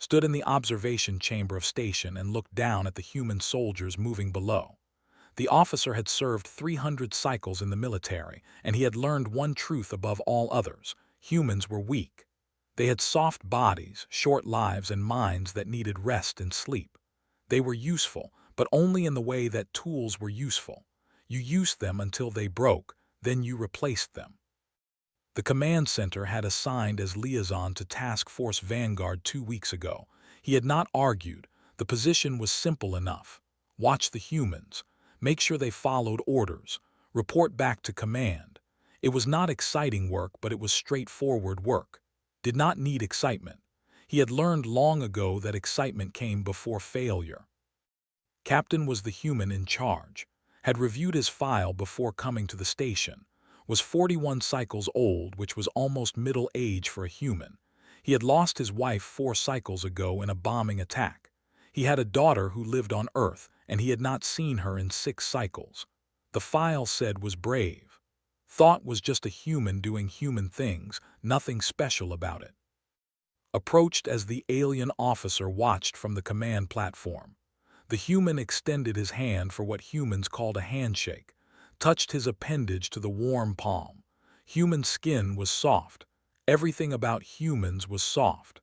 stood in the observation chamber of station and looked down at the human soldiers moving below. The officer had served 300 cycles in the military, and he had learned one truth above all others: humans were weak. They had soft bodies, short lives, and minds that needed rest and sleep. They were useful, but only in the way that tools were useful. You used them until they broke, then you replaced them. The command center had assigned as liaison to Task Force Vanguard 2 weeks ago. He had not argued. The position was simple enough. Watch the humans. Make sure they followed orders. Report back to command. It was not exciting work, but it was straightforward work. Did not need excitement. He had learned long ago that excitement came before failure. Captain was the human in charge. Had reviewed his file before coming to the station. Was 41 cycles old, which was almost middle age for a human. He had lost his wife 4 cycles ago in a bombing attack. He had a daughter who lived on Earth, and he had not seen her in 6 cycles. The file said was brave. Thought was just a human doing human things, nothing special about it. Approached as the alien officer watched from the command platform. The human extended his hand for what humans called a handshake, touched his appendage to the warm palm. Human skin was soft. Everything about humans was soft.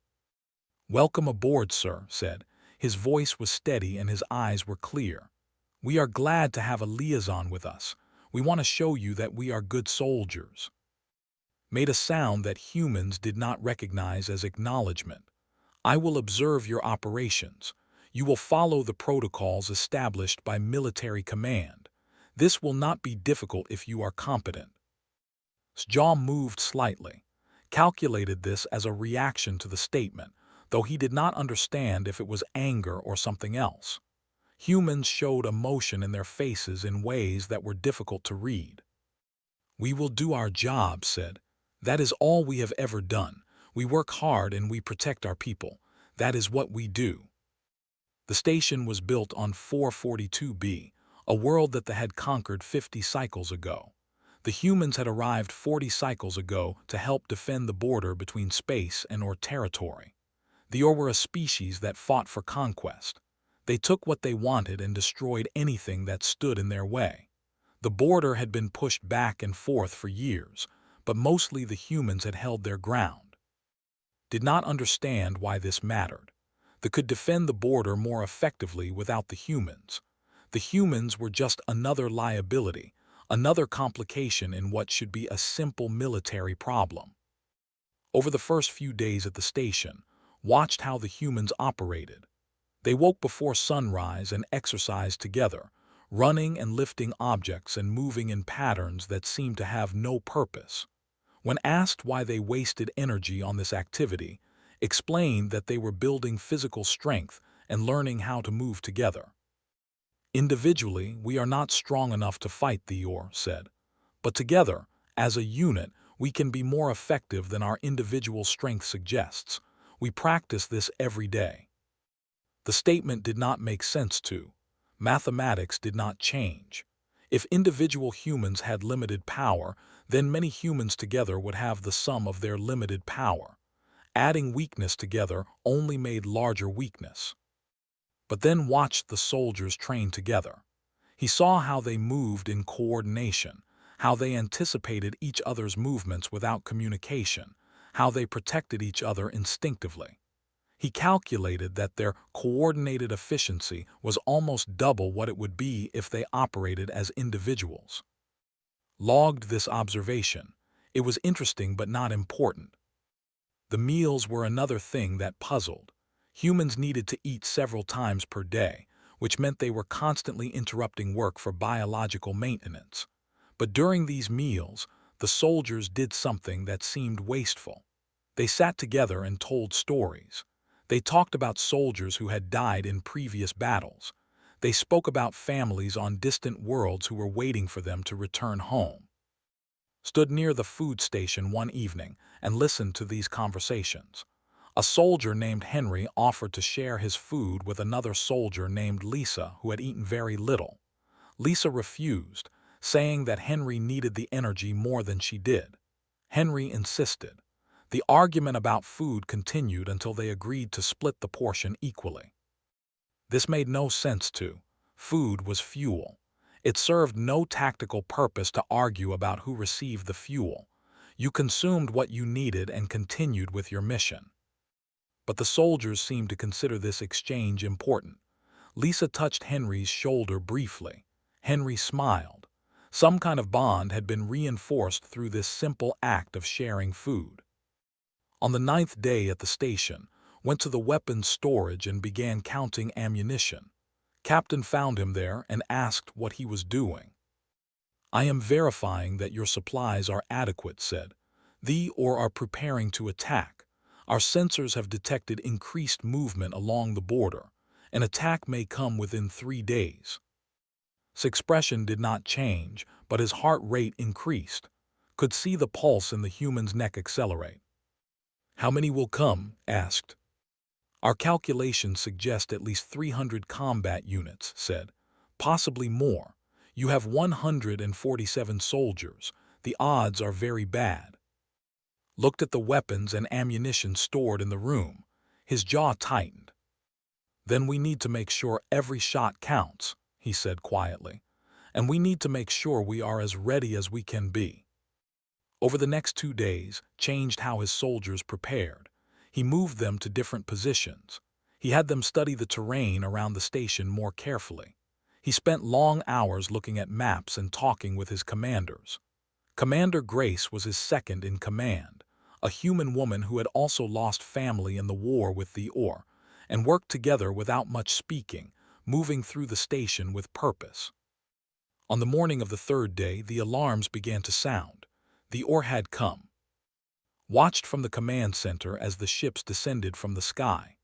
"Welcome aboard, sir," said. His voice was steady and his eyes were clear. "We are glad to have a liaison with us. We want to show you that we are good soldiers." Made a sound that humans did not recognize as acknowledgement. "I will observe your operations. You will follow the protocols established by military command. This will not be difficult if you are competent." His jaw moved slightly. Calculated this as a reaction to the statement, though he did not understand if it was anger or something else. Humans showed emotion in their faces in ways that were difficult to read. "We will do our job," said. "That is all we have ever done. We work hard and we protect our people. That is what we do." The station was built on 442b, a world that they had conquered 50 cycles ago. The humans had arrived 40 cycles ago to help defend the border between space and Or territory. The Or were a species that fought for conquest. They took what they wanted and destroyed anything that stood in their way. The border had been pushed back and forth for years, but mostly the humans had held their ground. Did not understand why this mattered. They could defend the border more effectively without the humans. The humans were just another liability, another complication in what should be a simple military problem. Over the first few days at the station, watched how the humans operated. They woke before sunrise and exercised together, running and lifting objects and moving in patterns that seemed to have no purpose. When asked why they wasted energy on this activity, explained that they were building physical strength and learning how to move together. "Individually, we are not strong enough to fight the Or," said. "But together, as a unit, we can be more effective than our individual strength suggests. We practice this every day." The statement did not make sense to. Mathematics did not change. If individual humans had limited power, then many humans together would have the sum of their limited power. Adding weakness together only made larger weakness. But then watched the soldiers train together. He saw how they moved in coordination, how they anticipated each other's movements without communication, how they protected each other instinctively. He calculated that their coordinated efficiency was almost double what it would be if they operated as individuals. Logged this observation. It was interesting but not important. The meals were another thing that puzzled. Humans needed to eat several times per day, which meant they were constantly interrupting work for biological maintenance. But during these meals, the soldiers did something that seemed wasteful. They sat together and told stories. They talked about soldiers who had died in previous battles. They spoke about families on distant worlds who were waiting for them to return home. Stood near the food station one evening and listened to these conversations. A soldier named Henry offered to share his food with another soldier named Lisa who had eaten very little. Lisa refused, saying that Henry needed the energy more than she did. Henry insisted. The argument about food continued until they agreed to split the portion equally. This made no sense to. Food was fuel. It served no tactical purpose to argue about who received the fuel. You consumed what you needed and continued with your mission. But the soldiers seemed to consider this exchange important. Lisa touched Henry's shoulder briefly. Henry smiled. Some kind of bond had been reinforced through this simple act of sharing food. On the 9th day at the station, went to the weapons storage and began counting ammunition. Captain found him there and asked what he was doing. "I am verifying that your supplies are adequate," said. "Or are preparing to attack. Our sensors have detected increased movement along the border. An attack may come within 3 days." His expression did not change, but his heart rate increased. Could see the pulse in the human's neck accelerate. "How many will come?" asked. "Our calculations suggest at least 300 combat units," said. "Possibly more. You have 147 soldiers. The odds are very bad." Looked at the weapons and ammunition stored in the room. His jaw tightened. "Then we need to make sure every shot counts," he said quietly. "And we need to make sure we are as ready as we can be." Over the next 2 days, changed how his soldiers prepared. He moved them to different positions. He had them study the terrain around the station more carefully. He spent long hours looking at maps and talking with his commanders. Commander Grace was his second in command, a human woman who had also lost family in the war with the Or, and worked together without much speaking, moving through the station with purpose. On the morning of the 3rd day, the alarms began to sound. The Or had come. Watched from the command center as the ships descended from the sky.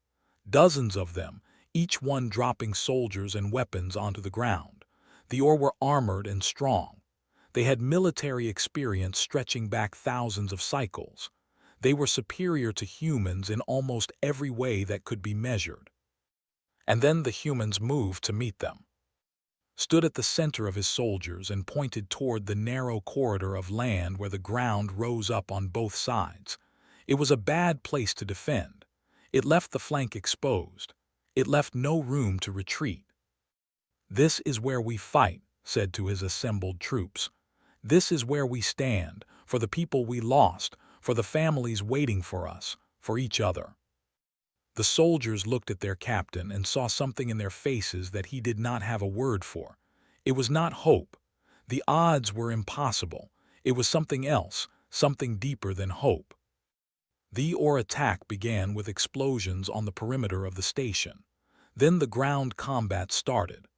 Dozens of them, each one dropping soldiers and weapons onto the ground. The Or were armored and strong. They had military experience stretching back thousands of cycles. They were superior to humans in almost every way that could be measured. And then the humans moved to meet them. Stood at the center of his soldiers and pointed toward the narrow corridor of land where the ground rose up on both sides. It was a bad place to defend. It left the flank exposed. It left no room to retreat. "This is where we fight," said to his assembled troops. "This is where we stand, for the people we lost, for the families waiting for us, for each other." The soldiers looked at their captain and saw something in their faces that he did not have a word for. It was not hope. The odds were impossible. It was something else, something deeper than hope. The Or attack began with explosions on the perimeter of the station. Then the ground combat started.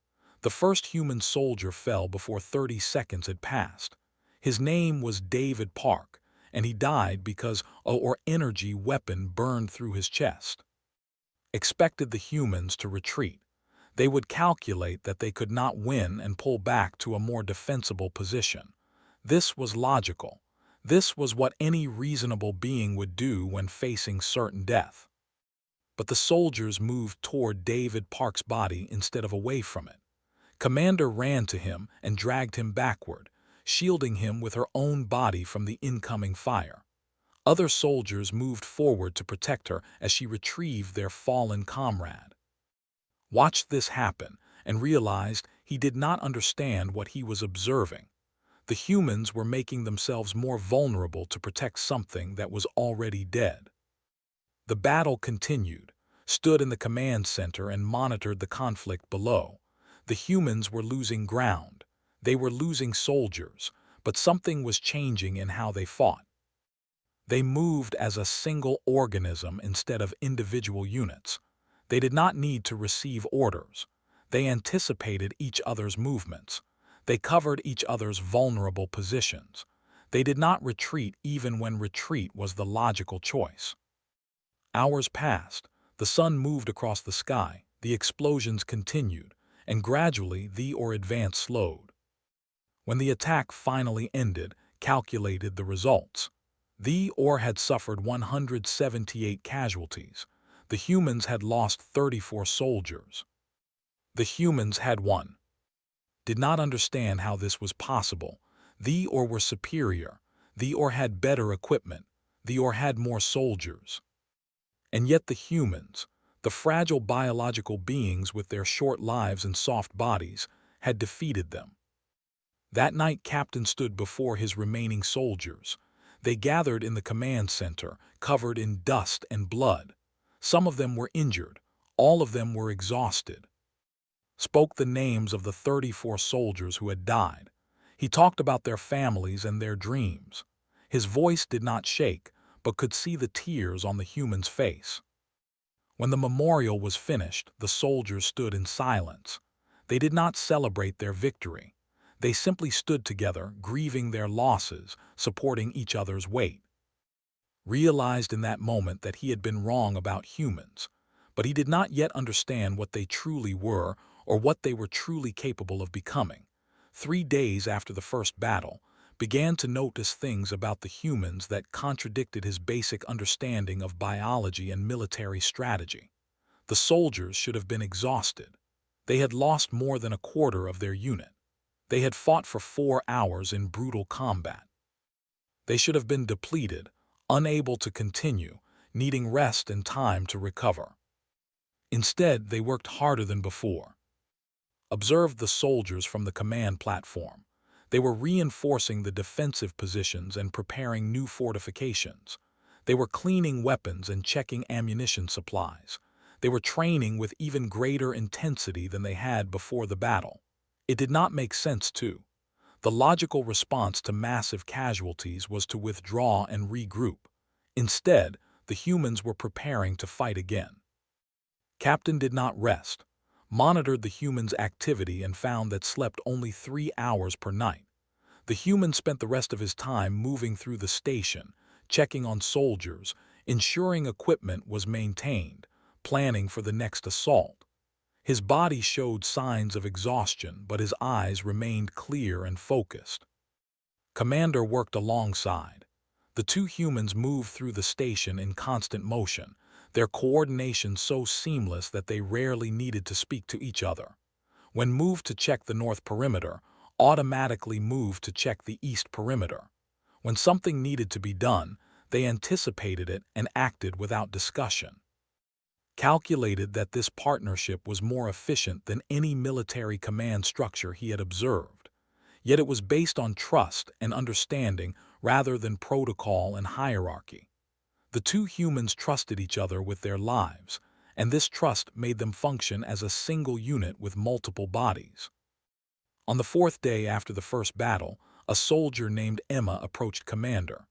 The first human soldier fell before 30 seconds had passed. His name was David Park, and he died because an energy weapon burned through his chest. Expected the humans to retreat. They would calculate that they could not win and pull back to a more defensible position. This was logical. This was what any reasonable being would do when facing certain death. But the soldiers moved toward David Park's body instead of away from it. Commander ran to him and dragged him backward, shielding him with her own body from the incoming fire. Other soldiers moved forward to protect her as she retrieved their fallen comrade. Watched this happen and realized he did not understand what he was observing. The humans were making themselves more vulnerable to protect something that was already dead. The battle continued, stood in the command center and monitored the conflict below. The humans were losing ground. They were losing soldiers, but something was changing in how they fought. They moved as a single organism instead of individual units. They did not need to receive orders. They anticipated each other's movements. They covered each other's vulnerable positions. They did not retreat even when retreat was the logical choice. Hours passed. The sun moved across the sky. The explosions continued, and gradually the Or advance slowed. When the attack finally ended, calculated the results. The Or had suffered 178 casualties. The humans had lost 34 soldiers. The humans had won. Did not understand how this was possible. The Or were superior. The Or had better equipment. The or had more soldiers. And yet the humans, the fragile biological beings with their short lives and soft bodies, had defeated them. That night Captain stood before his remaining soldiers. They gathered in the command center, covered in dust and blood. Some of them were injured, all of them were exhausted. Spoke the names of the 34 soldiers who had died. He talked about their families and their dreams. His voice did not shake, but could see the tears on the human's face. When the memorial was finished, the soldiers stood in silence. They did not celebrate their victory. They simply stood together, grieving their losses, supporting each other's weight. Realized in that moment that he had been wrong about humans, but he did not yet understand what they truly were or what they were truly capable of becoming. 3 days after the first battle, began to notice things about the humans that contradicted his basic understanding of biology and military strategy. The soldiers should have been exhausted. They had lost more than a quarter of their unit. They had fought for 4 hours in brutal combat. They should have been depleted, unable to continue, needing rest and time to recover. Instead, they worked harder than before. Observed the soldiers from the command platform. They were reinforcing the defensive positions and preparing new fortifications. They were cleaning weapons and checking ammunition supplies. They were training with even greater intensity than they had before the battle. It did not make sense, too. The logical response to massive casualties was to withdraw and regroup. Instead, the humans were preparing to fight again. Captain did not rest, monitored the humans' activity and found that slept only 3 hours per night. The human spent the rest of his time moving through the station, checking on soldiers, ensuring equipment was maintained, planning for the next assault. His body showed signs of exhaustion, but his eyes remained clear and focused. Commander worked alongside. The 2 humans moved through the station in constant motion, their coordination so seamless that they rarely needed to speak to each other. When moved to check the north perimeter, automatically moved to check the east perimeter. When something needed to be done, they anticipated it and acted without discussion. Calculated that this partnership was more efficient than any military command structure he had observed. Yet it was based on trust and understanding rather than protocol and hierarchy. The 2 humans trusted each other with their lives, and this trust made them function as a single unit with multiple bodies. On the 4th day after the first battle, a soldier named Emma approached Commander.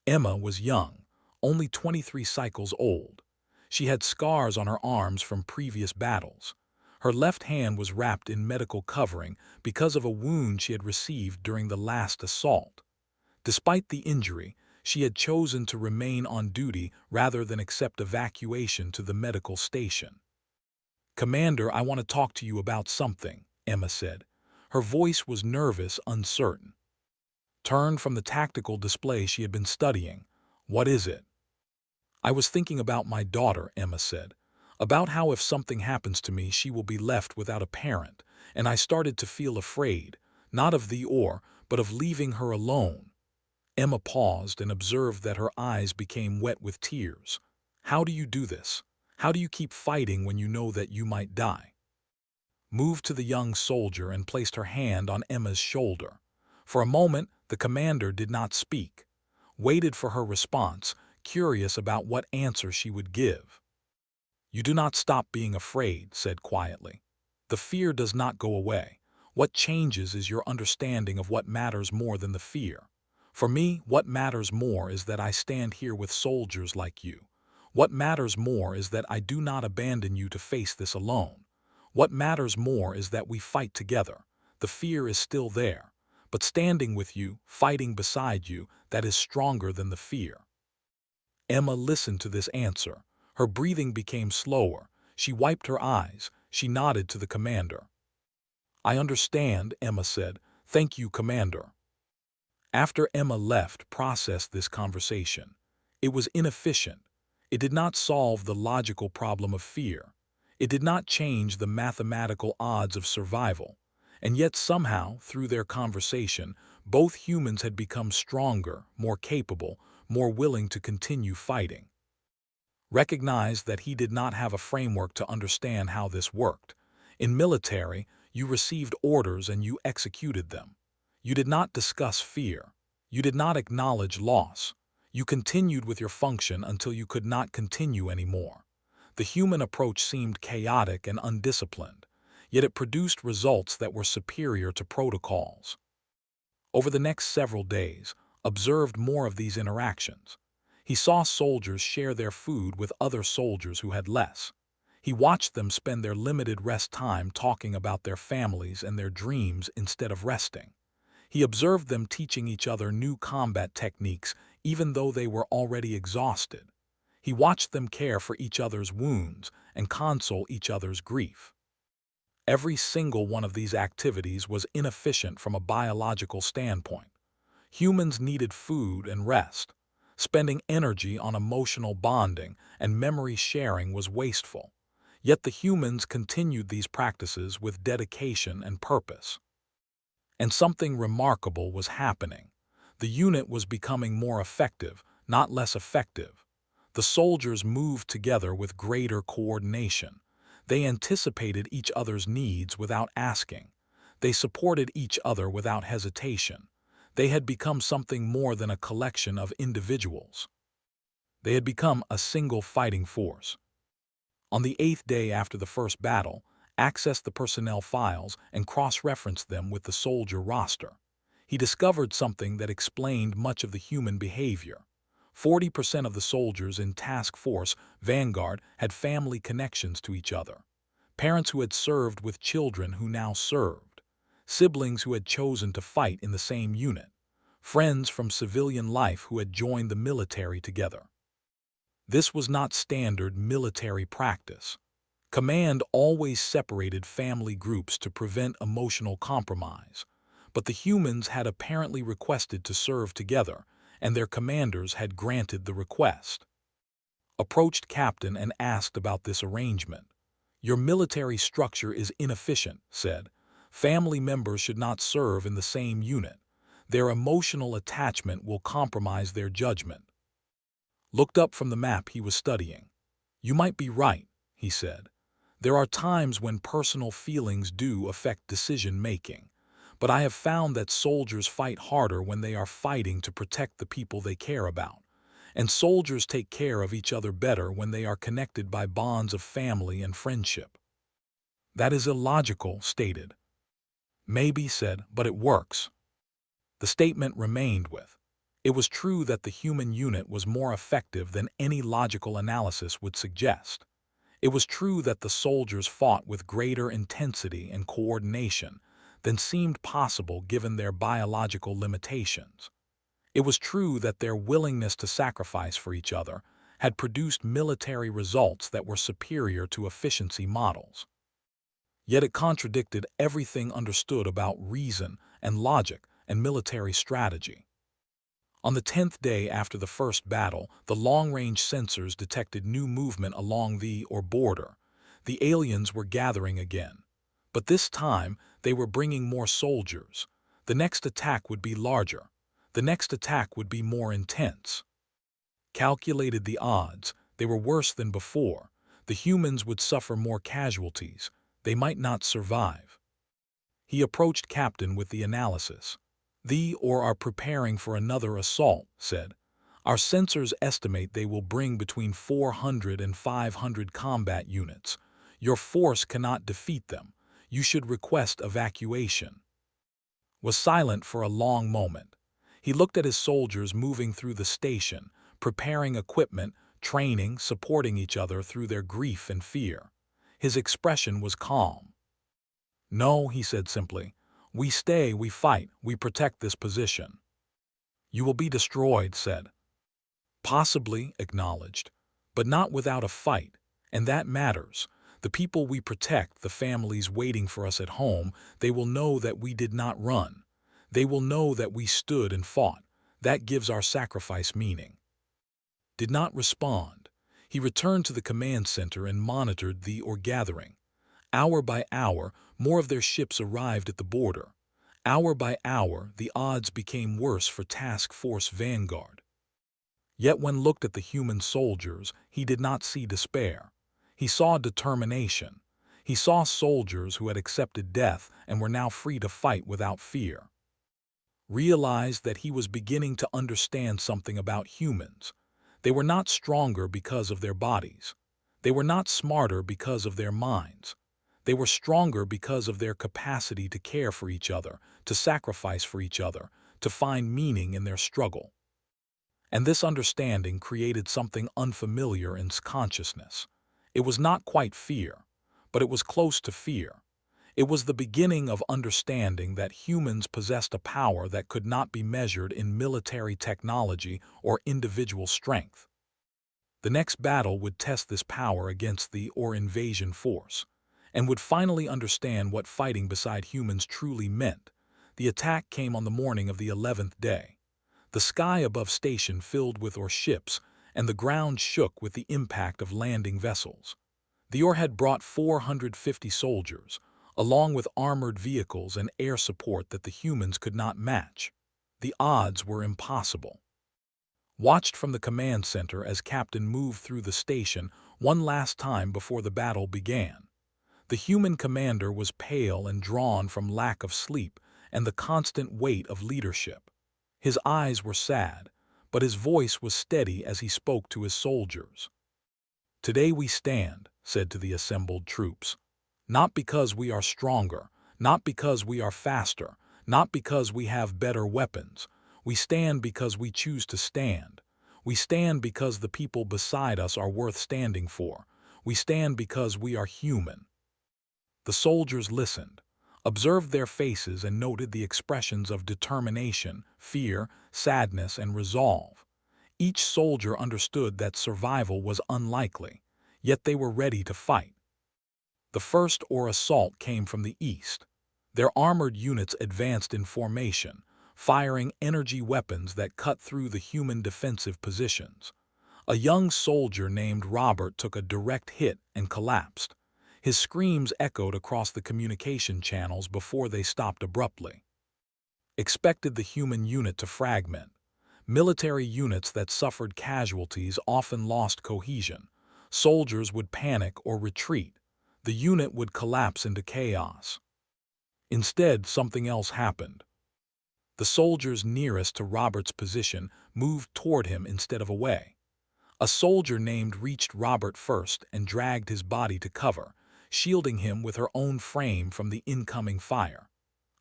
Emma was young, only 23 cycles old. She had scars on her arms from previous battles. Her left hand was wrapped in medical covering because of a wound she had received during the last assault. Despite the injury, she had chosen to remain on duty rather than accept evacuation to the medical station. "Commander, I want to talk to you about something," Emma said. Her voice was nervous, uncertain. Turned from the tactical display she had been studying. "What is it?" "I was thinking about my daughter," Emma said. "About how if something happens to me, she will be left without a parent, and I started to feel afraid, not of but of leaving her alone." Emma paused and observed that her eyes became wet with tears. "How do you do this? How do you keep fighting when you know that you might die?" Moved to the young soldier and placed her hand on Emma's shoulder. For a moment, the commander did not speak. Waited for her response, curious about what answer she would give. "You do not stop being afraid," said quietly. "The fear does not go away. What changes is your understanding of what matters more than the fear. For me, what matters more is that I stand here with soldiers like you. What matters more is that I do not abandon you to face this alone. What matters more is that we fight together. The fear is still there, but standing with you, fighting beside you, that is stronger than the fear." Emma listened to this answer. Her breathing became slower. She wiped her eyes. She nodded to the commander. "I understand," Emma said. "Thank you, Commander." After Emma left, processed this conversation. It was inefficient. It did not solve the logical problem of fear. It did not change the mathematical odds of survival. And yet somehow, through their conversation, both humans had become stronger, more capable, more willing to continue fighting. Recognized that he did not have a framework to understand how this worked. In military, you received orders and you executed them. You did not discuss fear. You did not acknowledge loss. You continued with your function until you could not continue anymore. The human approach seemed chaotic and undisciplined, yet it produced results that were superior to protocols. Over the next several days, observed more of these interactions. He saw soldiers share their food with other soldiers who had less. He watched them spend their limited rest time talking about their families and their dreams instead of resting. He observed them teaching each other new combat techniques even though they were already exhausted. He watched them care for each other's wounds and console each other's grief. Every single one of these activities was inefficient from a biological standpoint. Humans needed food and rest. Spending energy on emotional bonding and memory sharing was wasteful. Yet the humans continued these practices with dedication and purpose. And something remarkable was happening. The unit was becoming more effective, not less effective. The soldiers moved together with greater coordination. They anticipated each other's needs without asking. They supported each other without hesitation. They had become something more than a collection of individuals. They had become a single fighting force. On the 8th day after the first battle, accessed the personnel files and cross-referenced them with the soldier roster. He discovered something that explained much of the human behavior. 40% of the soldiers in Task Force Vanguard had family connections to each other. Parents who had served with children who now served. Siblings who had chosen to fight in the same unit. Friends from civilian life who had joined the military together. This was not standard military practice. Command always separated family groups to prevent emotional compromise, but the humans had apparently requested to serve together, and their commanders had granted the request. Approached captain and asked about this arrangement. "Your military structure is inefficient," said. "Family members should not serve in the same unit. Their emotional attachment will compromise their judgment." Looked up from the map he was studying. "You might be right," he said. "There are times when personal feelings do affect decision-making, but I have found that soldiers fight harder when they are fighting to protect the people they care about, and soldiers take care of each other better when they are connected by bonds of family and friendship." "That is illogical," stated. "Maybe," said, "but it works." The statement remained with. It was true that the human unit was more effective than any logical analysis would suggest. It was true that the soldiers fought with greater intensity and coordination than seemed possible given their biological limitations. It was true that their willingness to sacrifice for each other had produced military results that were superior to efficiency models. Yet it contradicted everything understood about reason and logic and military strategy. On the 10th day after the first battle, the long-range sensors detected new movement along the border. The aliens were gathering again. But this time, they were bringing more soldiers. The next attack would be larger. The next attack would be more intense. Calculated the odds, they were worse than before. The humans would suffer more casualties. They might not survive. He approached Captain with the analysis. "They are preparing for another assault," said. "Our sensors estimate they will bring between 400 and 500 combat units. Your force cannot defeat them. You should request evacuation." Was silent for a long moment. He looked at his soldiers moving through the station, preparing equipment, training, supporting each other through their grief and fear. His expression was calm. "No," he said simply. "We stay, we fight, we protect this position." "You will be destroyed," said. "Possibly," acknowledged, "but not without a fight, and that matters. The people we protect, the families waiting for us at home, they will know that we did not run. They will know that we stood and fought. That gives our sacrifice meaning." Did not respond. He returned to the command center and monitored the gathering. Hour by hour, more of their ships arrived at the border. Hour by hour, the odds became worse for Task Force Vanguard. Yet when looked at the human soldiers, he did not see despair. He saw determination. He saw soldiers who had accepted death and were now free to fight without fear. Realized that he was beginning to understand something about humans. They were not stronger because of their bodies. They were not smarter because of their minds. They were stronger because of their capacity to care for each other, to sacrifice for each other, to find meaning in their struggle. And this understanding created something unfamiliar in his consciousness. It was not quite fear, but it was close to fear. It was the beginning of understanding that humans possessed a power that could not be measured in military technology or individual strength. The next battle would test this power against the invasion force, and would finally understand what fighting beside humans truly meant. The attack came on the morning of the 11th day. The sky above station filled with ships, and the ground shook with the impact of landing vessels. The had brought 450 soldiers, along with armored vehicles and air support that the humans could not match. The odds were impossible. Watched from the command center as Captain moved through the station one last time before the battle began. The human commander was pale and drawn from lack of sleep and the constant weight of leadership. His eyes were sad, but his voice was steady as he spoke to his soldiers. "Today we stand," said to the assembled troops, "not because we are stronger, not because we are faster, not because we have better weapons. We stand because we choose to stand. We stand because the people beside us are worth standing for. We stand because we are human." The soldiers listened, observed their faces, and noted the expressions of determination, fear, sadness, and resolve. Each soldier understood that survival was unlikely, yet they were ready to fight. The first assault came from the east. Their armored units advanced in formation, firing energy weapons that cut through the human defensive positions. A young soldier named Robert took a direct hit and collapsed. His screams echoed across the communication channels before they stopped abruptly. Expected the human unit to fragment. Military units that suffered casualties often lost cohesion. Soldiers would panic or retreat. The unit would collapse into chaos. Instead, something else happened. The soldiers nearest to Robert's position moved toward him instead of away. A soldier named reached Robert first and dragged his body to cover, shielding him with her own frame from the incoming fire.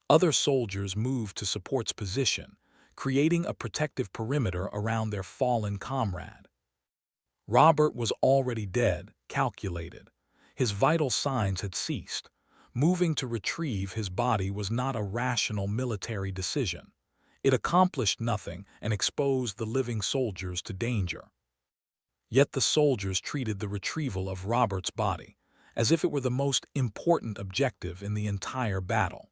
Other soldiers moved to support's position, creating a protective perimeter around their fallen comrade. Robert was already dead, calculated. His vital signs had ceased. Moving to retrieve his body was not a rational military decision. It accomplished nothing and exposed the living soldiers to danger. Yet the soldiers treated the retrieval of Robert's body as if it were the most important objective in the entire battle.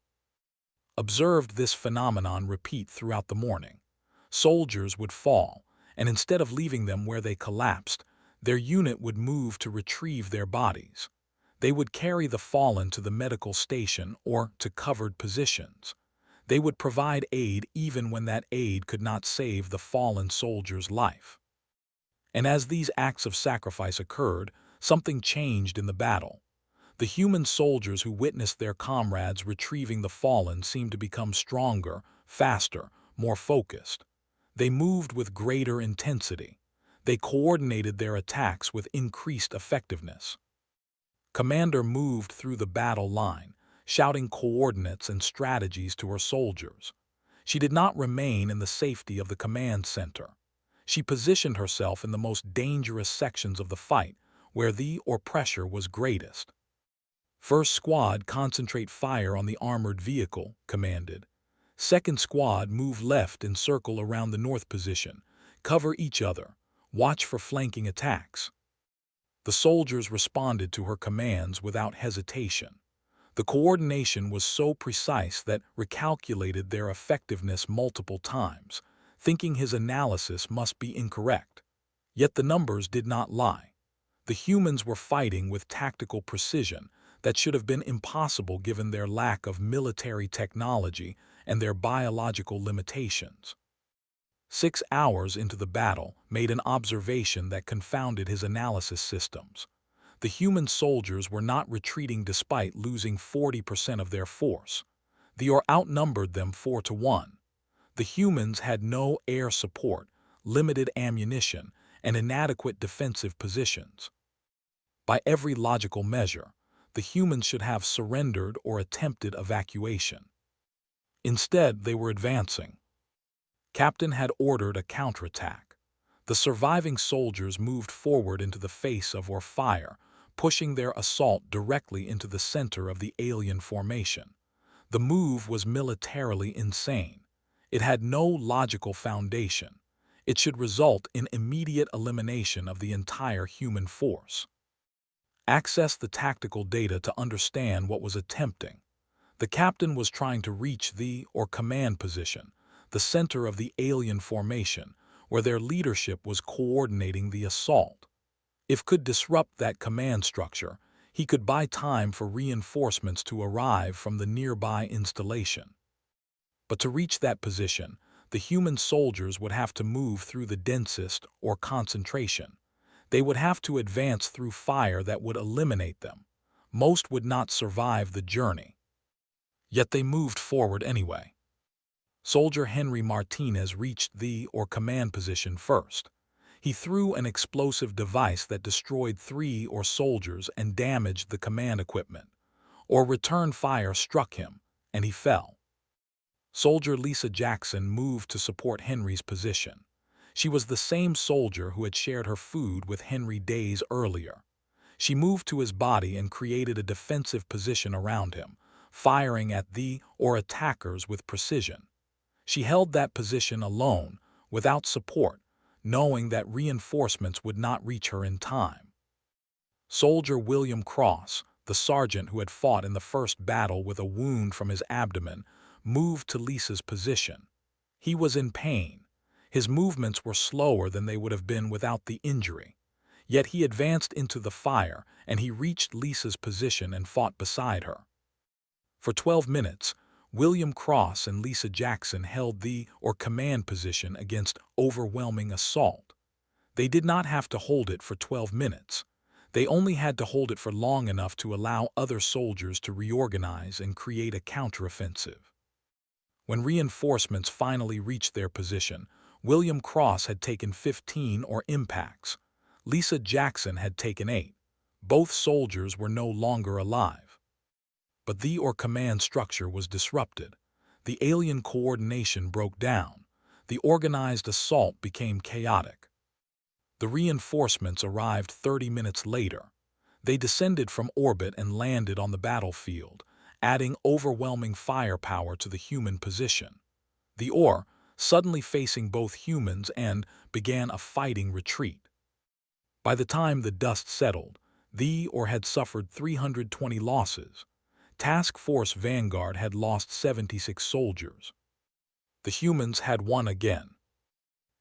Observed this phenomenon repeat throughout the morning. Soldiers would fall, and instead of leaving them where they collapsed, their unit would move to retrieve their bodies. They would carry the fallen to the medical station or to covered positions. They would provide aid even when that aid could not save the fallen soldier's life. And as these acts of sacrifice occurred, something changed in the battle. The human soldiers who witnessed their comrades retrieving the fallen seemed to become stronger, faster, more focused. They moved with greater intensity. They coordinated their attacks with increased effectiveness. Commander moved through the battle line, shouting coordinates and strategies to her soldiers. She did not remain in the safety of the command center. She positioned herself in the most dangerous sections of the fight, where the pressure was greatest. "First squad, concentrate fire on the armored vehicle," commanded. "Second squad, move left and circle around the north position. Cover each other. Watch for flanking attacks." The soldiers responded to her commands without hesitation. The coordination was so precise that recalculated their effectiveness multiple times, thinking his analysis must be incorrect. Yet the numbers did not lie. The humans were fighting with tactical precision that should have been impossible given their lack of military technology and their biological limitations. 6 hours into the battle, made an observation that confounded his analysis systems. The human soldiers were not retreating despite losing 40% of their force. The Or outnumbered them 4-1. The humans had no air support, limited ammunition, and inadequate defensive positions. By every logical measure, the humans should have surrendered or attempted evacuation. Instead, they were advancing. Captain had ordered a counterattack. The surviving soldiers moved forward into the face of Or fire, pushing their assault directly into the center of the alien formation. The move was militarily insane. It had no logical foundation. It should result in immediate elimination of the entire human force. Access the tactical data to understand what was attempting. The captain was trying to reach the Or command position, the center of the alien formation, where their leadership was coordinating the assault. If could disrupt that command structure, he could buy time for reinforcements to arrive from the nearby installation. But to reach that position, the human soldiers would have to move through the densest Or concentration. They would have to advance through fire that would eliminate them. Most would not survive the journey. Yet they moved forward anyway. Soldier Henry Martinez reached the Or command position first. He threw an explosive device that destroyed 3 Or soldiers and damaged the command equipment. Or return fire struck him, and he fell. Soldier Lisa Jackson moved to support Henry's position. She was the same soldier who had shared her food with Henry days earlier. She moved to his body and created a defensive position around him, firing at the Or attackers with precision. She held that position alone, without support, knowing that reinforcements would not reach her in time. Soldier William Cross, the sergeant who had fought in the first battle with a wound from his abdomen, moved to Lisa's position. He was in pain. His movements were slower than they would have been without the injury. Yet he advanced into the fire, and he reached Lisa's position and fought beside her. For 12 minutes, William Cross and Lisa Jackson held the Or command position against overwhelming assault. They did not have to hold it for 12 minutes. They only had to hold it for long enough to allow other soldiers to reorganize and create a counteroffensive. When reinforcements finally reached their position, William Cross had taken 15 Or impacts. Lisa Jackson had taken 8. Both soldiers were no longer alive. But the Or command structure was disrupted. The alien coordination broke down. The organized assault became chaotic. The reinforcements arrived 30 minutes later. They descended from orbit and landed on the battlefield, adding overwhelming firepower to the human position. The Or, suddenly facing both humans, and began a fighting retreat. By the time the dust settled, the Or had suffered 320 losses. Task Force Vanguard had lost 76 soldiers. The humans had won again.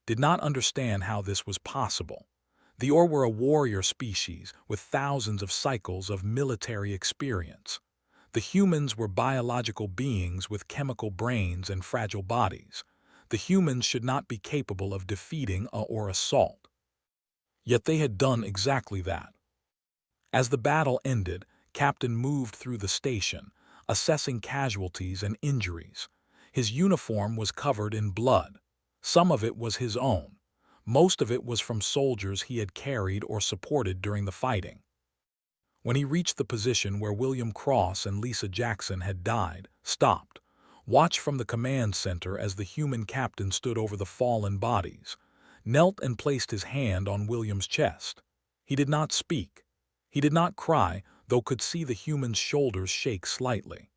Did not understand how this was possible. The Or were a warrior species with thousands of cycles of military experience. The humans were biological beings with chemical brains and fragile bodies. The humans should not be capable of defeating a Or assault. Yet they had done exactly that. As the battle ended, Captain moved through the station, assessing casualties and injuries. His uniform was covered in blood. Some of it was his own. Most of it was from soldiers he had carried or supported during the fighting. When he reached the position where William Cross and Lisa Jackson had died, stopped, watched from the command center as the human captain stood over the fallen bodies, knelt and placed his hand on William's chest. He did not speak. He did not cry, though could see the human's shoulders shake slightly.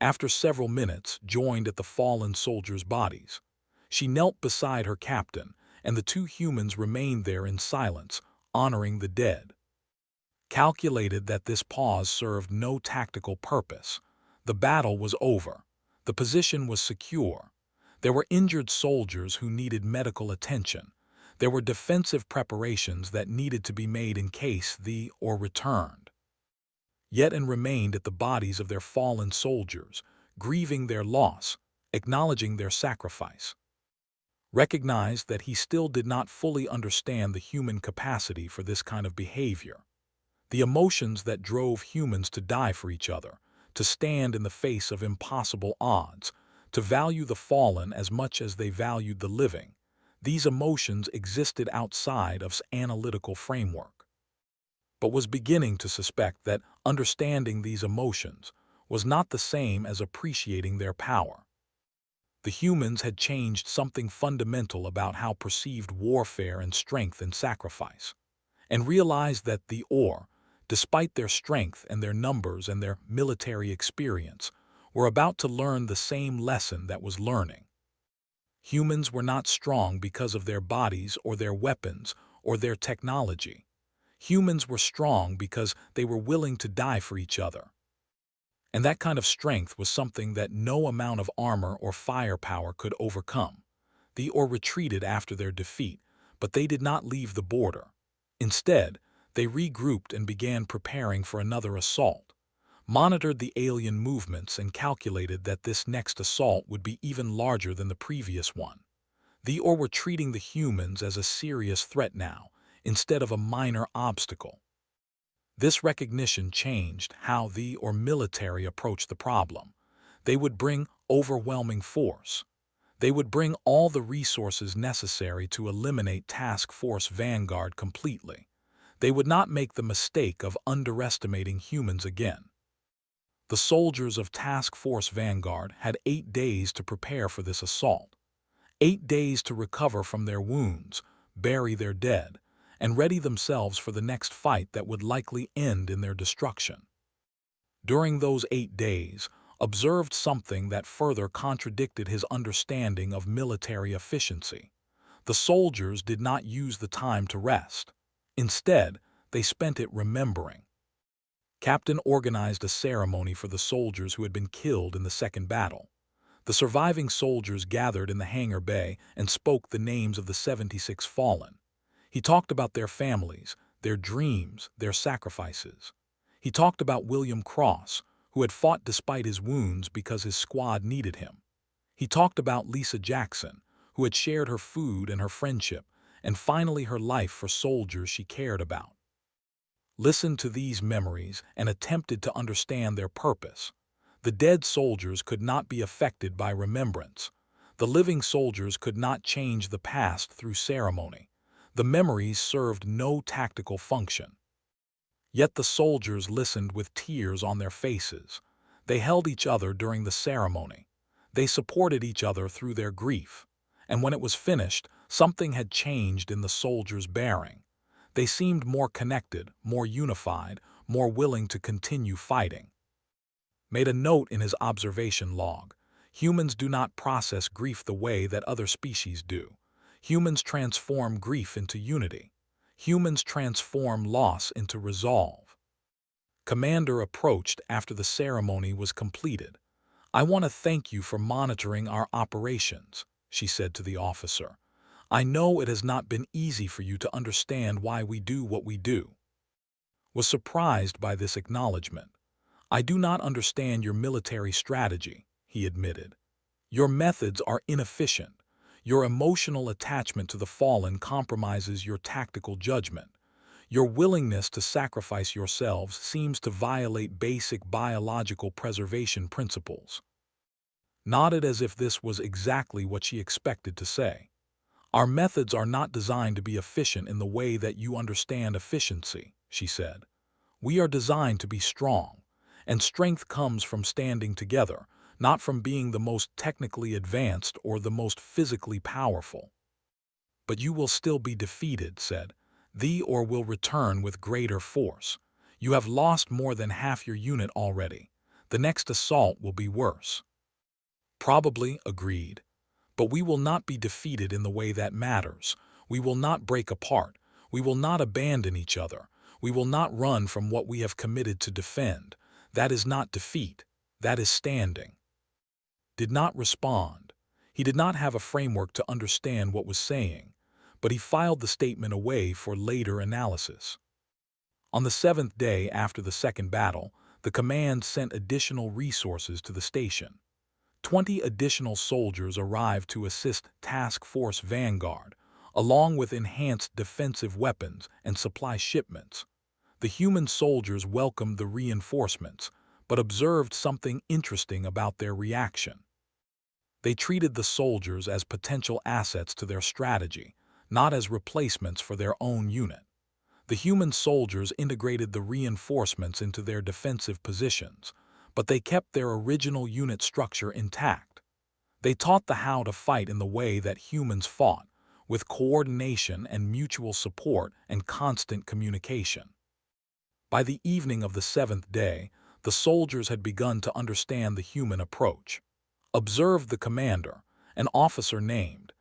After several minutes, joined at the fallen soldiers' bodies. She knelt beside her captain, and the two humans remained there in silence, honoring the dead. Calculated that this pause served no tactical purpose. The battle was over. The position was secure. There were injured soldiers who needed medical attention. There were defensive preparations that needed to be made in case the Or returned. Yet and remained at the bodies of their fallen soldiers, grieving their loss, acknowledging their sacrifice. recognized that he still did not fully understand the human capacity for this kind of behavior. The emotions that drove humans to die for each other, to stand in the face of impossible odds, to value the fallen as much as they valued the living, these emotions existed outside of analytical framework, but was beginning to suspect that understanding these emotions was not the same as appreciating their power. The humans had changed something fundamental about how perceived warfare and strength and sacrifice, and realized that the Or, despite their strength and their numbers and their military experience, were about to learn the same lesson that was learning. Humans were not strong because of their bodies or their weapons or their technology. Humans were strong because they were willing to die for each other. And that kind of strength was something that no amount of armor or firepower could overcome. The Or retreated after their defeat, but they did not leave the border. Instead, they regrouped and began preparing for another assault, monitored the alien movements and calculated that this next assault would be even larger than the previous one. The Or were treating the humans as a serious threat now, instead of a minor obstacle. This recognition changed how the Or military approached the problem. They would bring overwhelming force. They would bring all the resources necessary to eliminate Task Force Vanguard completely. They would not make the mistake of underestimating humans again. The soldiers of Task Force Vanguard had 8 days to prepare for this assault. 8 days to recover from their wounds, bury their dead, and ready themselves for the next fight that would likely end in their destruction. During those 8 days, observed something that further contradicted his understanding of military efficiency. The soldiers did not use the time to rest. Instead, they spent it remembering. Captain organized a ceremony for the soldiers who had been killed in the second battle. The surviving soldiers gathered in the hangar bay and spoke the names of the 76 fallen. He talked about their families, their dreams, their sacrifices. He talked about William Cross, who had fought despite his wounds because his squad needed him. He talked about Lisa Jackson, who had shared her food and her friendship, and finally her life for soldiers she cared about. Listened to these memories and attempted to understand their purpose. The dead soldiers could not be affected by remembrance. The living soldiers could not change the past through ceremony. The memories served no tactical function. Yet the soldiers listened with tears on their faces. They held each other during the ceremony. They supported each other through their grief. And when it was finished, something had changed in the soldiers' bearing. They seemed more connected, more unified, more willing to continue fighting. Made a note in his observation log. Humans do not process grief the way that other species do. Humans transform grief into unity. Humans transform loss into resolve. Commander approached after the ceremony was completed. "I want to thank you for monitoring our operations," she said to the officer. "I know it has not been easy for you to understand why we do what we do." Was surprised by this acknowledgement. "I do not understand your military strategy," he admitted. "Your methods are inefficient. Your emotional attachment to the fallen compromises your tactical judgment. Your willingness to sacrifice yourselves seems to violate basic biological preservation principles." Nodded as if this was exactly what she expected to say. "Our methods are not designed to be efficient in the way that you understand efficiency," she said. "We are designed to be strong, and strength comes from standing together, not from being the most technically advanced or the most physically powerful." "But you will still be defeated," said. "The Or will return with greater force. You have lost more than half your unit already. The next assault will be worse." "Probably," agreed. "But we will not be defeated in the way that matters. We will not break apart. We will not abandon each other. We will not run from what we have committed to defend. That is not defeat. That is standing." Did not respond. He did not have a framework to understand what was saying, but he filed the statement away for later analysis. On the 7th day after the second battle, the command sent additional resources to the station. 20 additional soldiers arrived to assist Task Force Vanguard, along with enhanced defensive weapons and supply shipments. The human soldiers welcomed the reinforcements, but observed something interesting about their reaction. They treated the soldiers as potential assets to their strategy, not as replacements for their own unit. The human soldiers integrated the reinforcements into their defensive positions, but they kept their original unit structure intact. They taught the how to fight in the way that humans fought, with coordination and mutual support and constant communication. By the evening of the 7th day, the soldiers had begun to understand the human approach. Observed the commander, an officer named,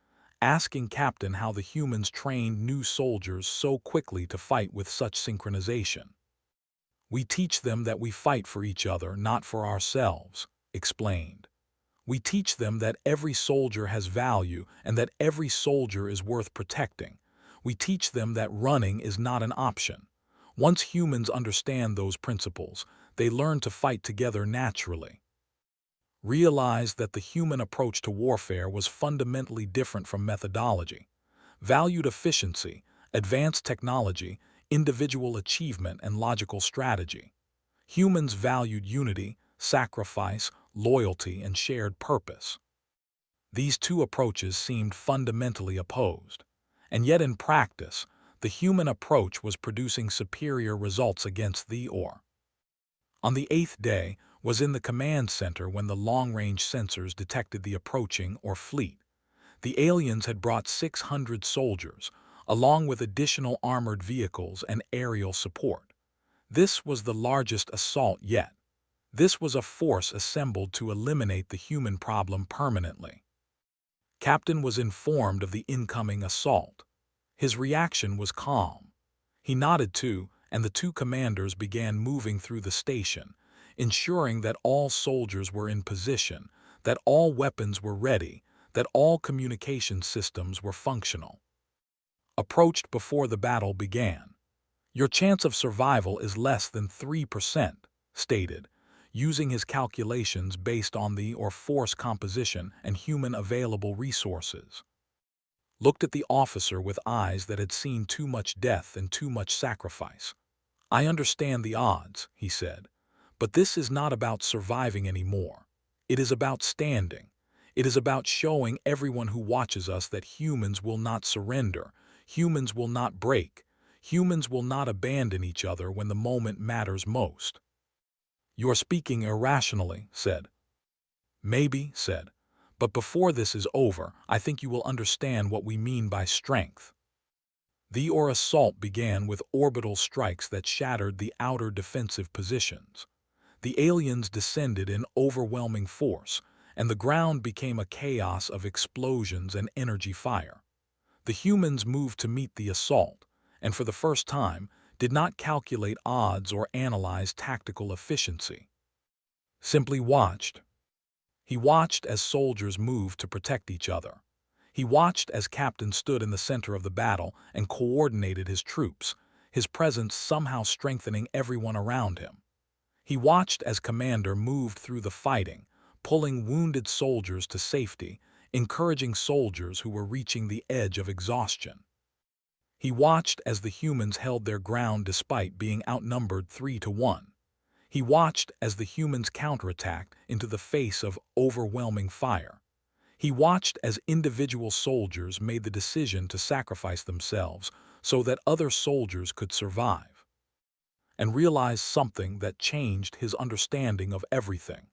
asking Captain how the humans trained new soldiers so quickly to fight with such synchronization. "We teach them that we fight for each other, not for ourselves," explained. "We teach them that every soldier has value and that every soldier is worth protecting. We teach them that running is not an option. Once humans understand those principles, they learn to fight together naturally." Realized that the human approach to warfare was fundamentally different from methodology. Valued efficiency, advanced technology, individual achievement, and logical strategy. Humans valued unity, sacrifice, loyalty, and shared purpose. These two approaches seemed fundamentally opposed, and yet in practice, the human approach was producing superior results against the or. On the 8th day was in the command center when the long-range sensors detected the approaching or fleet. The aliens had brought 600 soldiers, along with additional armored vehicles and aerial support. This was the largest assault yet. This was a force assembled to eliminate the human problem permanently. Captain was informed of the incoming assault. His reaction was calm. He nodded to, and the two commanders began moving through the station, ensuring that all soldiers were in position, that all weapons were ready, that all communication systems were functional. Approached before the battle began. "Your chance of survival is less than 3%, stated, using his calculations based on the or force composition and human available resources. Looked at the officer with eyes that had seen too much death and too much sacrifice. "I understand the odds," he said, "but this is not about surviving anymore. It is about standing. It is about showing everyone who watches us that humans will not surrender, humans will not break, humans will not abandon each other when the moment matters most." "You are speaking irrationally," said. "Maybe," said, "but before this is over, I think you will understand what we mean by strength." The or assault began with orbital strikes that shattered the outer defensive positions. The aliens descended in overwhelming force, and the ground became a chaos of explosions and energy fire. The humans moved to meet the assault, and for the first time, did not calculate odds or analyze tactical efficiency. Simply watched. He watched as soldiers moved to protect each other. He watched as Captain stood in the center of the battle and coordinated his troops, his presence somehow strengthening everyone around him. He watched as Commander moved through the fighting, pulling wounded soldiers to safety, encouraging soldiers who were reaching the edge of exhaustion. He watched as the humans held their ground despite being outnumbered 3-1. He watched as the humans counterattacked into the face of overwhelming fire. He watched as individual soldiers made the decision to sacrifice themselves so that other soldiers could survive, and realized something that changed his understanding of everything.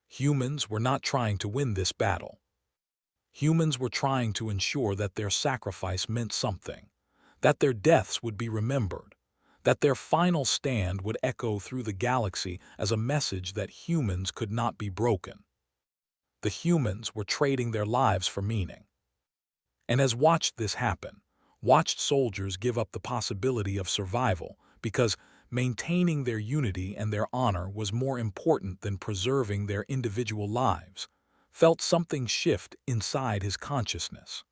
Humans were not trying to win this battle. Humans were trying to ensure that their sacrifice meant something, that their deaths would be remembered, that their final stand would echo through the galaxy as a message that humans could not be broken. The humans were trading their lives for meaning. And as watched this happen, watched soldiers give up the possibility of survival because maintaining their unity and their honor was more important than preserving their individual lives, felt something shift inside his consciousness.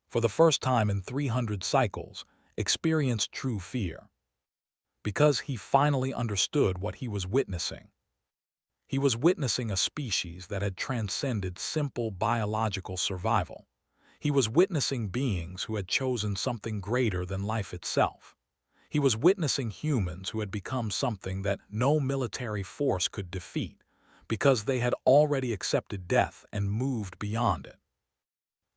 For the first time in 300 cycles, experienced true fear. Because he finally understood what he was witnessing. He was witnessing a species that had transcended simple biological survival. He was witnessing beings who had chosen something greater than life itself. He was witnessing humans who had become something that no military force could defeat because they had already accepted death and moved beyond it.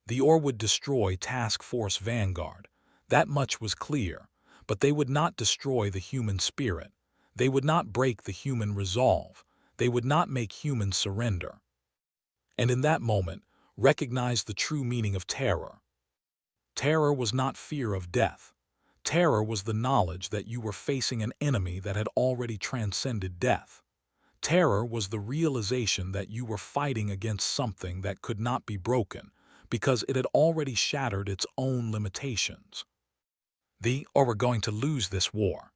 The Or would destroy Task Force Vanguard. That much was clear, but they would not destroy the human spirit. They would not break the human resolve. They would not make humans surrender. And in that moment, recognized the true meaning of terror. Terror was not fear of death. Terror was the knowledge that you were facing an enemy that had already transcended death. Terror was the realization that you were fighting against something that could not be broken because it had already shattered its own limitations. Or were going to lose this war.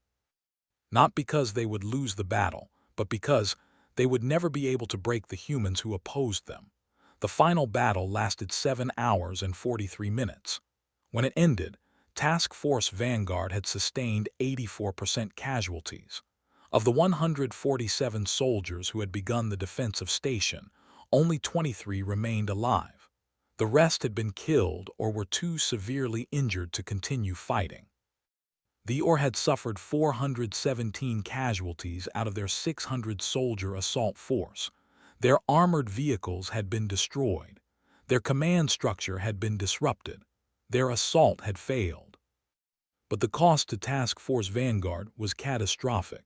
Not because they would lose the battle, but because they would never be able to break the humans who opposed them. The final battle lasted 7 hours and 43 minutes. When it ended, Task Force Vanguard had sustained 84% casualties. Of the 147 soldiers who had begun the defense of Station, only 23 remained alive. The rest had been killed or were too severely injured to continue fighting. The Or had suffered 417 casualties out of their 600-soldier assault force. Their armored vehicles had been destroyed. Their command structure had been disrupted. Their assault had failed. But the cost to Task Force Vanguard was catastrophic.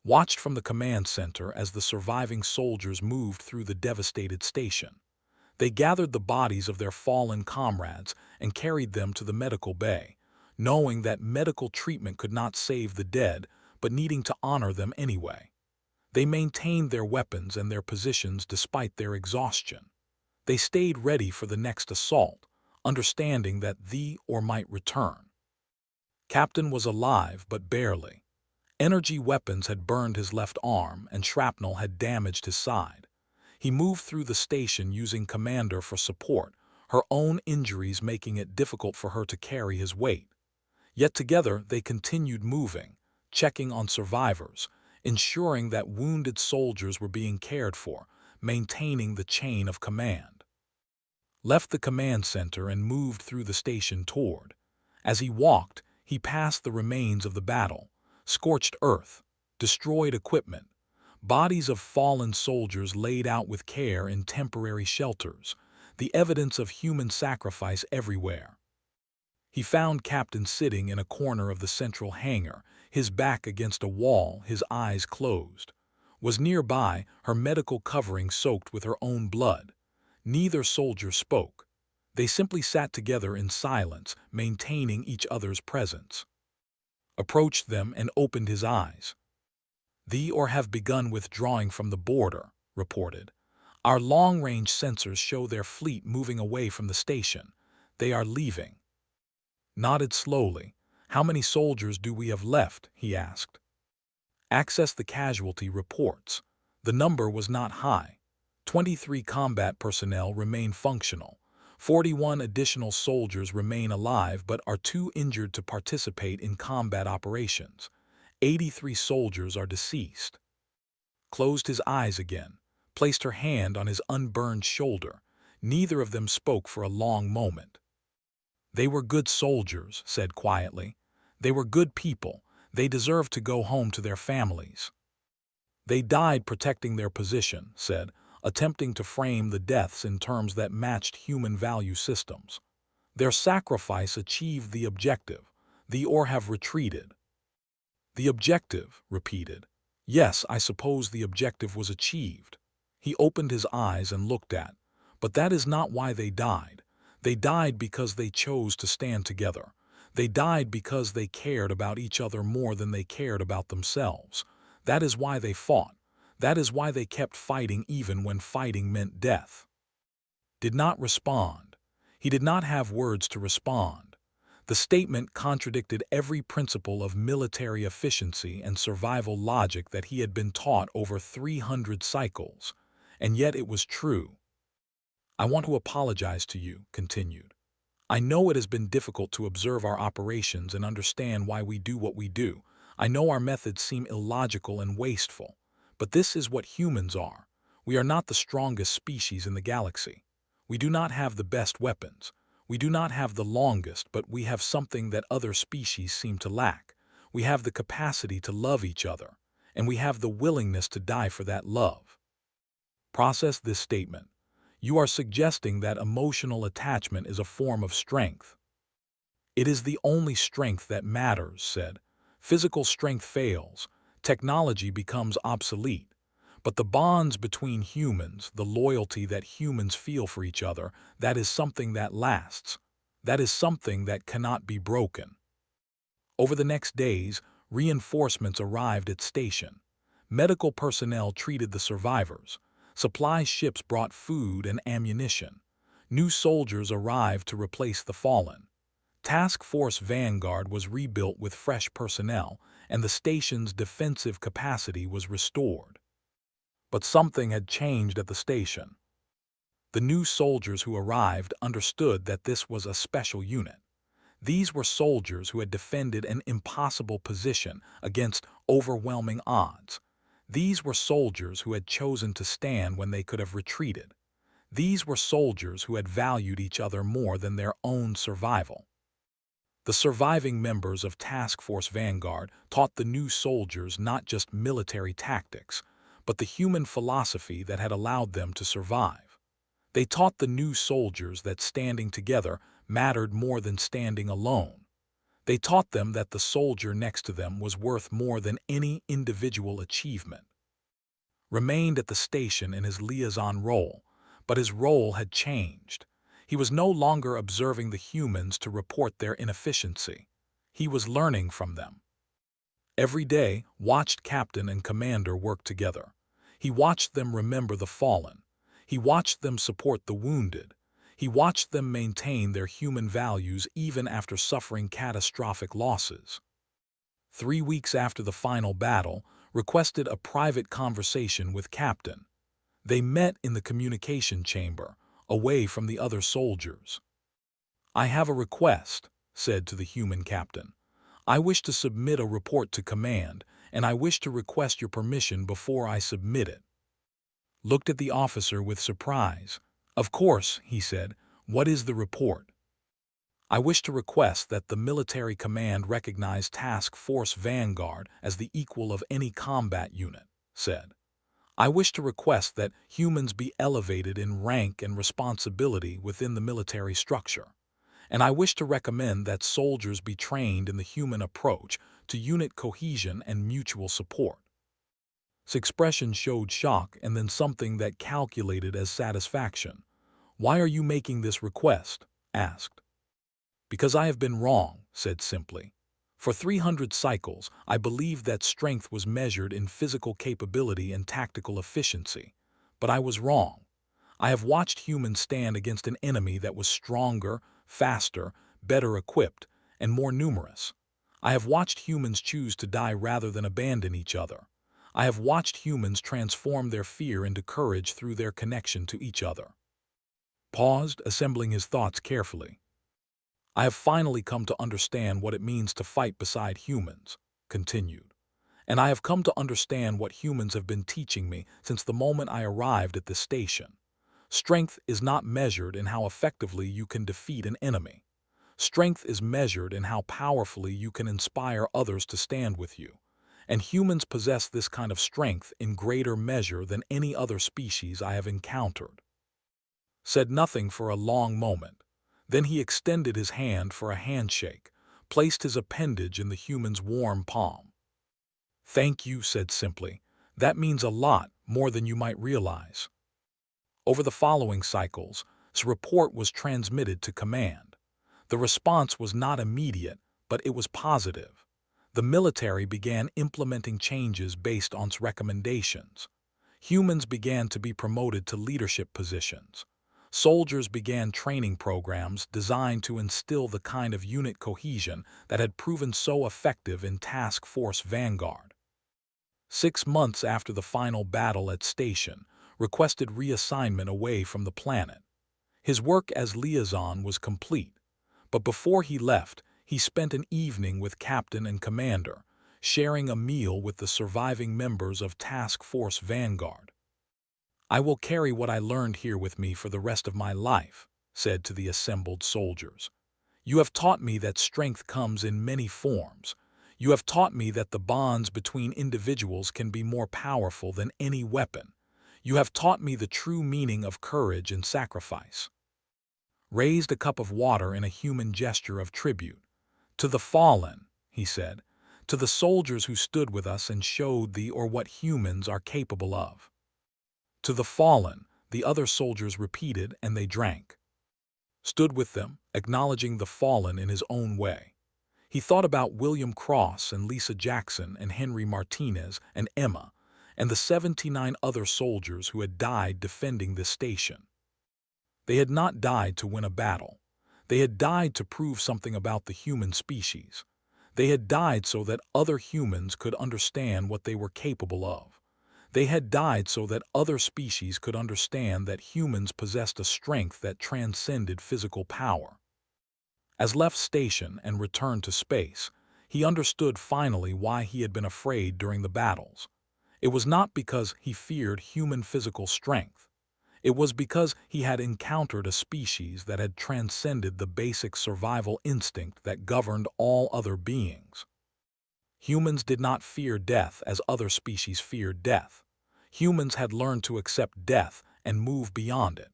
Watched from the command center as the surviving soldiers moved through the devastated station. They gathered the bodies of their fallen comrades and carried them to the medical bay, knowing that medical treatment could not save the dead, but needing to honor them anyway. They maintained their weapons and their positions despite their exhaustion. They stayed ready for the next assault, understanding that the Or might return. Captain was alive, but barely. Energy weapons had burned his left arm and shrapnel had damaged his side. He moved through the station using Commander for support, her own injuries making it difficult for her to carry his weight. Yet together they continued moving, checking on survivors, ensuring that wounded soldiers were being cared for, maintaining the chain of command. Left the command center and moved through the station toward. As he walked, he passed the remains of the battle, scorched earth, destroyed equipment, bodies of fallen soldiers laid out with care in temporary shelters, the evidence of human sacrifice everywhere. He found Captain sitting in a corner of the central hangar, his back against a wall, his eyes closed. Was nearby, her medical covering soaked with her own blood. Neither soldier spoke. They simply sat together in silence, maintaining each other's presence. Approached them and opened his eyes. The Or have begun withdrawing from the border, reported. Our long-range sensors show their fleet moving away from the station. They are leaving. Nodded slowly. How many soldiers do we have left? He asked. Access the casualty reports. The number was not high. 23 combat personnel remain functional. 41 additional soldiers remain alive but are too injured to participate in combat operations. 83 soldiers are deceased. Closed his eyes again, placed her hand on his unburned shoulder. Neither of them spoke for a long moment. They were good soldiers, said quietly. They were good people. They deserved to go home to their families. They died protecting their position, said, attempting to frame the deaths in terms that matched human value systems. Their sacrifice achieved the objective. The Or have retreated. The objective, repeated. Yes, I suppose the objective was achieved. He opened his eyes and looked at. But that is not why they died. They died because they chose to stand together. They died because they cared about each other more than they cared about themselves. That is why they fought. That is why they kept fighting even when fighting meant death. Did not respond. He did not have words to respond. The statement contradicted every principle of military efficiency and survival logic that he had been taught over 300 cycles, and yet it was true. I want to apologize to you, continued. I know it has been difficult to observe our operations and understand why we do what we do. I know our methods seem illogical and wasteful. But this is what humans are. We are not the strongest species in the galaxy. We do not have the best weapons. We do not have the longest, but we have something that other species seem to lack. We have the capacity to love each other, and we have the willingness to die for that love. Process this statement. You are suggesting that emotional attachment is a form of strength. It is the only strength that matters, said. Physical strength fails. Technology becomes obsolete. But the bonds between humans, the loyalty that humans feel for each other, that is something that lasts. That is something that cannot be broken. Over the next days, reinforcements arrived at station. Medical personnel treated the survivors. Supply ships brought food and ammunition. New soldiers arrived to replace the fallen. Task Force Vanguard was rebuilt with fresh personnel, and the station's defensive capacity was restored. But something had changed at the station. The new soldiers who arrived understood that this was a special unit. These were soldiers who had defended an impossible position against overwhelming odds. These were soldiers who had chosen to stand when they could have retreated. These were soldiers who had valued each other more than their own survival. The surviving members of Task Force Vanguard taught the new soldiers not just military tactics, but the human philosophy that had allowed them to survive. They taught the new soldiers that standing together mattered more than standing alone. They taught them that the soldier next to them was worth more than any individual achievement. Remained at the station in his liaison role, but his role had changed. He was no longer observing the humans to report their inefficiency. He was learning from them. Every day, watched Captain and Commander work together. He watched them remember the fallen. He watched them support the wounded. He watched them maintain their human values even after suffering catastrophic losses. 3 weeks after the final battle, requested a private conversation with Captain. They met in the communication chamber, away from the other soldiers. "I have a request," said to the human captain. "I wish to submit a report to command, and I wish to request your permission before I submit it." Looked at the officer with surprise. "Of course," he said. "What is the report?" "I wish to request that the military command recognize Task Force Vanguard as the equal of any combat unit," said. "I wish to request that humans be elevated in rank and responsibility within the military structure. And I wish to recommend that soldiers be trained in the human approach to unit cohesion and mutual support." His expression showed shock and then something that calculated as satisfaction. "Why are you making this request?" asked. "Because I have been wrong," said simply. "For 300 cycles, I believed that strength was measured in physical capability and tactical efficiency. But I was wrong. I have watched humans stand against an enemy that was stronger, faster, better equipped, and more numerous. I have watched humans choose to die rather than abandon each other. I have watched humans transform their fear into courage through their connection to each other." Paused, assembling his thoughts carefully. "I have finally come to understand what it means to fight beside humans," continued. "And I have come to understand what humans have been teaching me since the moment I arrived at this station. Strength is not measured in how effectively you can defeat an enemy. Strength is measured in how powerfully you can inspire others to stand with you. And humans possess this kind of strength in greater measure than any other species I have encountered." Said nothing for a long moment. Then he extended his hand for a handshake, placed his appendage in the human's warm palm. "Thank you," said simply. "That means a lot, more than you might realize." Over the following cycles, his report was transmitted to command. The response was not immediate, but it was positive. The military began implementing changes based on its recommendations. Humans began to be promoted to leadership positions. Soldiers began training programs designed to instill the kind of unit cohesion that had proven so effective in Task Force Vanguard. 6 months after the final battle at station, requested reassignment away from the planet. His work as liaison was complete, but before he left, he spent an evening with Captain and Commander, sharing a meal with the surviving members of Task Force Vanguard. "I will carry what I learned here with me for the rest of my life," said to the assembled soldiers. "You have taught me that strength comes in many forms. You have taught me that the bonds between individuals can be more powerful than any weapon. You have taught me the true meaning of courage and sacrifice." Raised a cup of water in a human gesture of tribute. "To the fallen," he said, "to the soldiers who stood with us and showed the or what humans are capable of." "To the fallen," the other soldiers repeated, and they drank. Stood with them, acknowledging the fallen in his own way. He thought about William Cross and Lisa Jackson and Henry Martinez and Emma, and the 79 other soldiers who had died defending this station. They had not died to win a battle. They had died to prove something about the human species. They had died so that other humans could understand what they were capable of. They had died so that other species could understand that humans possessed a strength that transcended physical power. As left station and returned to space, he understood finally why he had been afraid during the battles. It was not because he feared human physical strength. It was because he had encountered a species that had transcended the basic survival instinct that governed all other beings. Humans did not fear death as other species feared death. Humans had learned to accept death and move beyond it.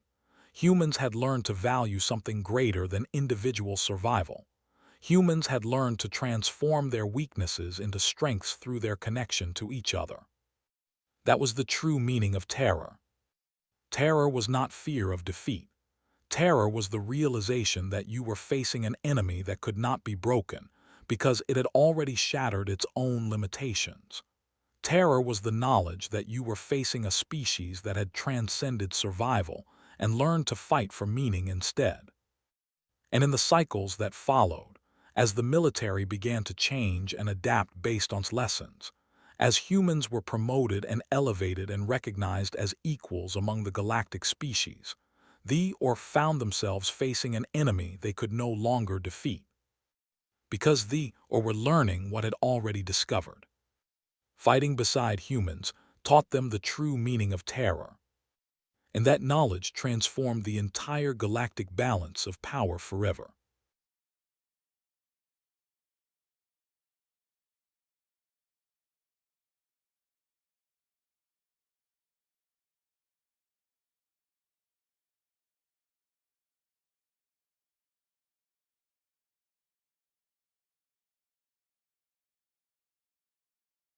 Humans had learned to value something greater than individual survival. Humans had learned to transform their weaknesses into strengths through their connection to each other. That was the true meaning of terror. Terror was not fear of defeat. Terror was the realization that you were facing an enemy that could not be broken because it had already shattered its own limitations. Terror was the knowledge that you were facing a species that had transcended survival and learned to fight for meaning instead. And in the cycles that followed, as the military began to change and adapt based on lessons, as humans were promoted and elevated and recognized as equals among the galactic species, they or found themselves facing an enemy they could no longer defeat. Because they or were learning what had already discovered. Fighting beside humans taught them the true meaning of terror. And that knowledge transformed the entire galactic balance of power forever.